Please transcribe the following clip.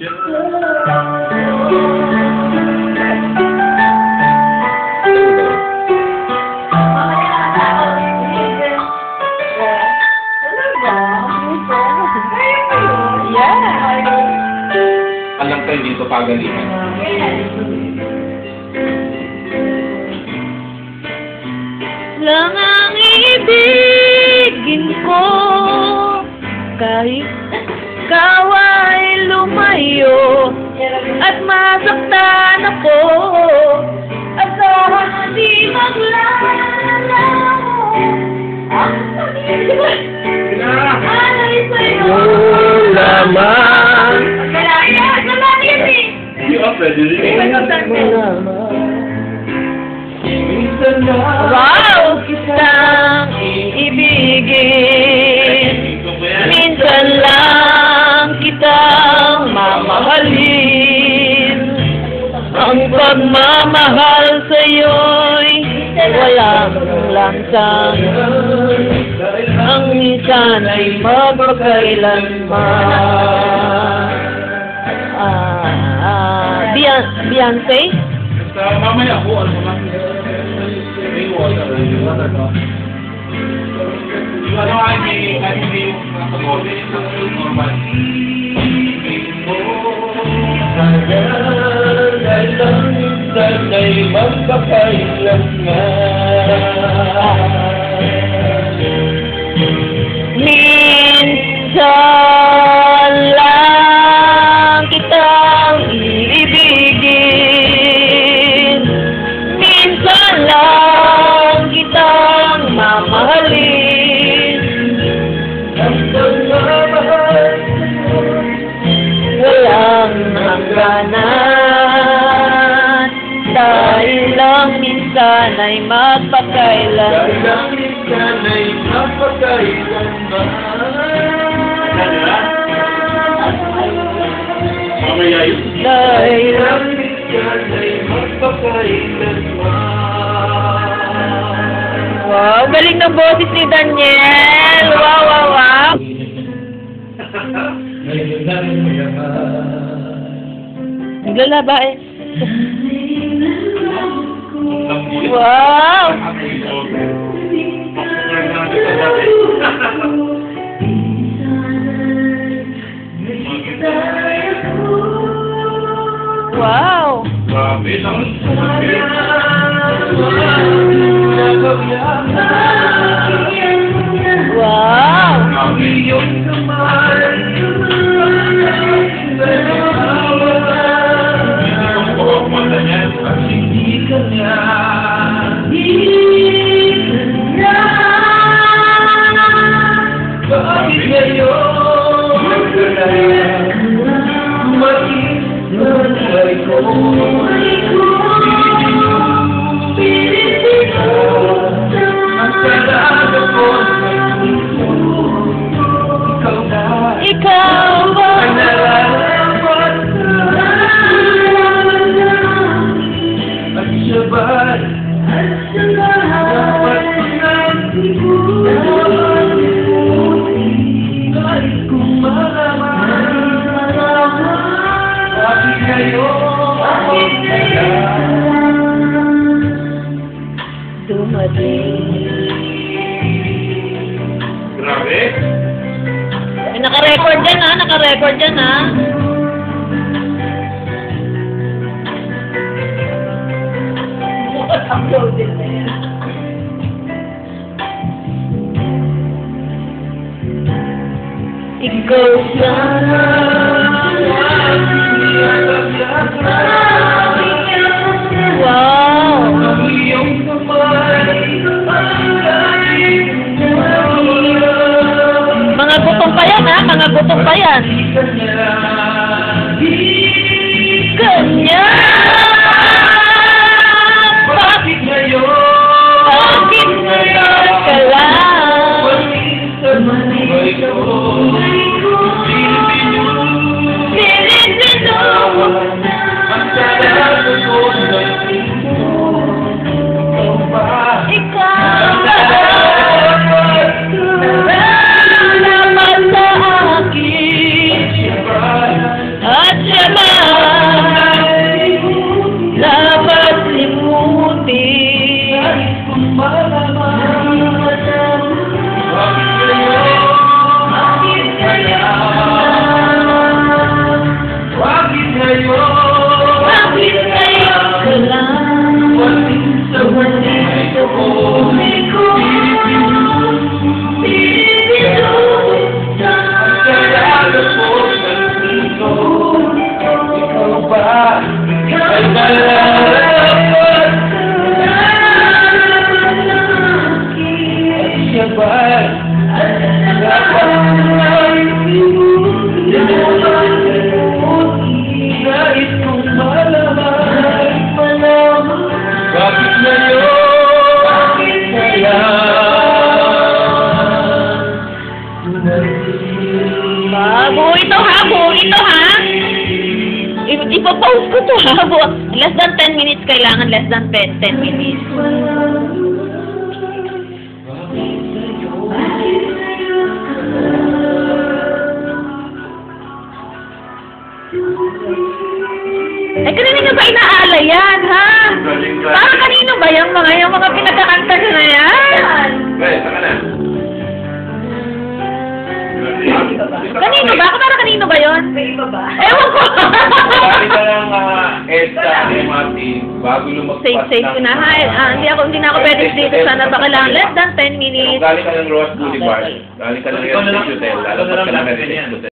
Alam kayo dito pagalingan. Lang ang ibigin ko kahit ikaw ay lumayo at masaktan ako. Asahan na di maglalaho ang pag-ibig alay sa'yo. Lamang wow! Kitang iibigin, minsan lang kitang mamahalin. Ang pagmamahal sa'yo'y walang langsang, ang minsan ay magpakailanman. Beyonce? Mamaya po, ano naman? May water. Yung ano ay may yung pag-order ng normal. Sana'y magpakailanman. Minsan lang kitang iibigin, minsan lang kitang mamahalin. Ang pagmamahal Walang hangganan, dahil lang minsan ay magpakailanman. sana'y magpakailanman. Mamaya yun. Dahil lang Sana'y magpakailanman. wow, galing ng boses ni Daniel. Wow, wow, wow. Ngayon lang mayaman. Naglalaba eh. Lambulit. Wow. Wow. Grabe lang. Wow. Ikaw ba? Grabe. Eh, naka-record dyan ha, naka-record dyan ha. Uploaded na yan. Ikaw sana. Wow. Mga gutom pa yan ha, mga gutom pa yan. Kanya. Bakit ngayon ka lang? Ay malalapat at siya ba'y dapat nais kong malaman bakit ngayon kaya Buo ito ha, buo ito ha. Ipa-pause ko to ha. Buo. Less than 10 minutes kailangan, less than 10 minutes. Eh, kanina nyo ba inaalay yan, ha? Para kanino ba yung mga pinagkakanta nyo na yan? Well, saka na. Kanino ba? Para kanino ba yun? Ewan ko. Bali ka lang EDSA, MRT, bago lumagpas Safe ko na ha. Hindi na ako pwede dito. Sana ba kailangan less than 10 minutes. Galing ka ng Ross Boulevard. Galing ka ng Heritage Hotel. Lalabas ka ng Heritage Hotel.